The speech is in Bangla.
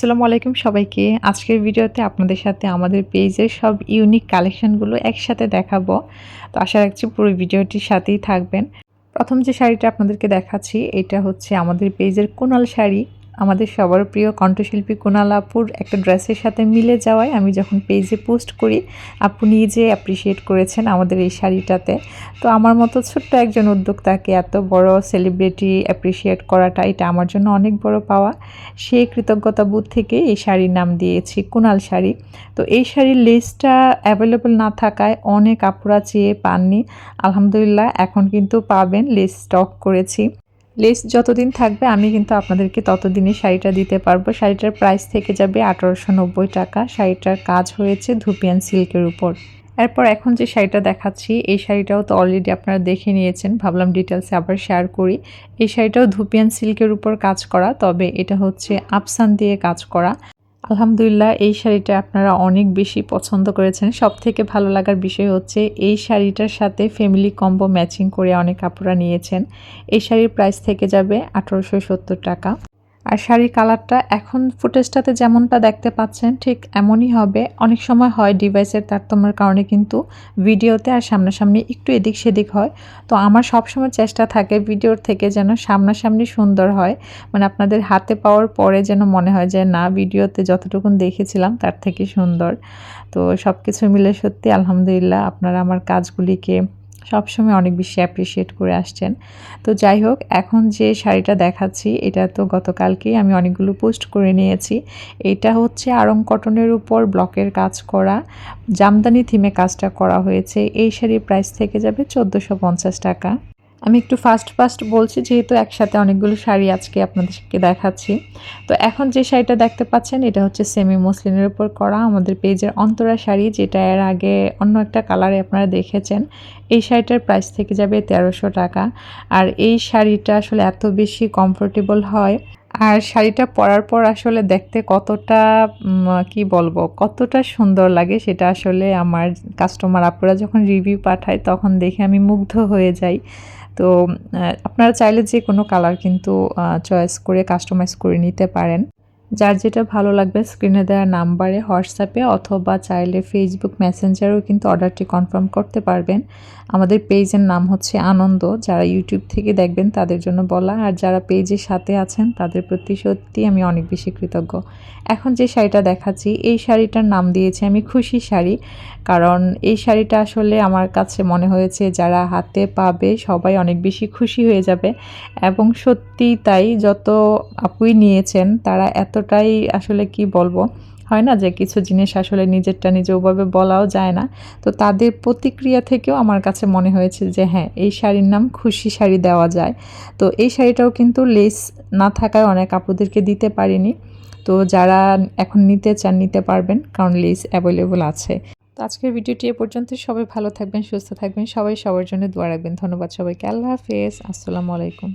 আসসালামু আলাইকুম সবাইকে। আজকের ভিডিওতে আপনাদের সাথে আমাদের পেজের সব ইউনিক কালেকশনগুলো একসাথে দেখাবো। তো আশা রাখছি পুরো ভিডিওটির সাথেই থাকবেন। প্রথম যে শাড়িটা আপনাদেরকে দেখাচ্ছি এটা হচ্ছে আমাদের পেজের কুনাল শাড়ি। আমাদের সবার প্রিয় কণ্ঠশিল্পী কুনাল আপুর একটা ড্রেসের সাথে মিলে যাওয়ায় আমি যখন পেজে পোস্ট করি, আপু নিজে অ্যাপ্রিশিয়েট করেছেন আমাদের এই শাড়িটাতে। তো আমার মতো ছোট্ট একজন উদ্যোক্তাকে এত বড় সেলিব্রিটি অ্যাপ্রিশিয়েট করাটা এটা আমার জন্য অনেক বড় পাওয়া। সেই কৃতজ্ঞতাবোধ থেকে এই শাড়ির নাম দিয়েছি কুনাল শাড়ি। তো এই শাড়ির লেসটা অ্যাভেলেবল না থাকায় অনেক আপুরা চেয়ে পাননি। আলহামদুলিল্লাহ এখন কিন্তু পাবেন, লেস স্টক করেছি। লেস যতদিন থাকবে আমি কিন্তু আপনাদেরকে ততদিনই শাড়িটা দিতে পারবো। শাড়িটার প্রাইস থেকে যাবে ১৮৯০ টাকা। শাড়িটার কাজ হয়েছে ধুপিয়ান সিল্কের উপর। এরপর এখন যে শাড়িটা দেখাচ্ছি এই শাড়িটাও তো অলরেডি আপনারা দেখে নিয়েছেন, ভাবলাম ডিটেলসে আবার শেয়ার করি। এই শাড়িটাও ধুপিয়ান সিল্কের উপর কাজ করা, তবে এটা হচ্ছে আফসান দিয়ে কাজ করা। আলহামদুলিল্লাহ এই শাড়িটা আপনারা অনেক বেশি পছন্দ করেছেন। সবথেকে ভালো লাগার বিষয় হচ্ছে এই শাড়িটার সাথে ফ্যামিলি কম্বো ম্যাচিং করে অনেক আপুরা নিয়েছেন। এই শাড়ির প্রাইস থেকে যাবে ১৮৭০ টাকা। আর শাড়ির কালারটা এখন ফুটেজটাতে যেমনটা দেখতে পাচ্ছেন ঠিক এমনই হবে। অনেক সময় হয় ডিভাইসের তারতম্যের কারণে কিন্তু ভিডিওতে আর সামনাসামনি একটু এদিক সেদিক হয়। তো আমার সবসময় চেষ্টা থাকে ভিডিওর থেকে যেন সামনাসামনি সুন্দর হয়, মানে আপনাদের হাতে পাওয়ার পরে যেন মনে হয় যে না, ভিডিওতে যতটুকুন দেখেছিলাম তার থেকে সুন্দর। তো সব কিছু মিলে সত্যি আলহামদুলিল্লাহ আপনারা আমার কাজগুলিকে সবসময় অনেক বেশি অ্যাপ্রিশিয়েট করে আসছেন। তো যাই হোক, এখন যে শাড়িটা দেখাচ্ছি এটা তো গতকালকেই আমি অনেকগুলো পোস্ট করে নিয়েছি। এটা হচ্ছে আড়ং কটনের উপর ব্লকের কাজ করা, জামদানি থিমে কাজটা করা হয়েছে। এই শাড়ির প্রাইস থেকে যাবে ১৪৫০ টাকা। আমি একটু ফাস্ট বলছি যেহেতু একসাথে অনেকগুলো শাড়ি আজকে আপনাদেরকে দেখাচ্ছি। তো এখন যে শাড়িটা দেখতে পাচ্ছেন এটা হচ্ছে সেমি মসলিনের উপর করা আমাদের পেজের অন্তরা শাড়ি, যেটা এর আগে অন্য একটা কালারে আপনারা দেখেছেন। এই শাড়িটার প্রাইস থেকে যাবে ১৩০০ টাকা। আর এই শাড়িটা আসলে এত বেশি কমফোর্টেবল হয়, আর শাড়িটা পরার পর আসলে দেখতে কতটা কি বলবো, কতটা সুন্দর লাগে সেটা আসলে আমার কাস্টমার আপুরা যখন রিভিউ পাঠায় তখন দেখে আমি মুগ্ধ হয়ে যাই। তো আপনারা চাইলে যে কোনো কালার কিন্তু চয়েস করে কাস্টমাইজ করে নিতে পারেন। যার যেটা ভালো লাগবে স্ক্রিনে দেওয়া নাম্বারে হোয়াটসঅ্যাপে অথবা চাইলে ফেসবুক মেসেঞ্জারেও কিন্তু অর্ডারটি কনফার্ম করতে পারবেন। আমাদের পেজের নাম হচ্ছে আনন্দ। যারা ইউটিউব থেকে দেখবেন তাদের জন্য বলা, আর যারা পেজের সাথে আছেন তাদের প্রতি সত্যি আমি অনেক বেশি কৃতজ্ঞ। এখন যে শাড়িটা দেখাচ্ছি এই শাড়িটার নাম দিয়েছি আমি খুশি শাড়ি, কারণ এই শাড়িটা আসলে আমার কাছে মনে হয়েছে যারা হাতে পাবে সবাই অনেক বেশি খুশি হয়ে যাবে। এবং সত্যিই তাই, যত আপুই নিয়েছেন তারা এতটাই আসলে কি বলবো, হয় না যে কিছু জিনিস আসলে নিজেরটা নিজে ওভাবে বলাও যায় না। তো তাদের প্রতিক্রিয়া থেকেও আমার কাছে মনে হয়েছে যে হ্যাঁ, এই শাড়ির নাম খুশি শাড়ি দেওয়া যায়। তো এই শাড়িটাও কিন্তু লেস না থাকায় অনেক আপুদেরকে দিতে পারিনি। তো যারা এখন নিতে চান নিতে পারবেন, কারণ লেস অ্যাভেলেবল আছে। তো আজকের ভিডিওটি এ পর্যন্ত। সবাই ভালো থাকবেন, সুস্থ থাকবেন, সবাই সবার জন্য দোয়া রাখবেন। ধন্যবাদ সবাইকে। আল্লাহ হাফেজ। আসসালামু আলাইকুম।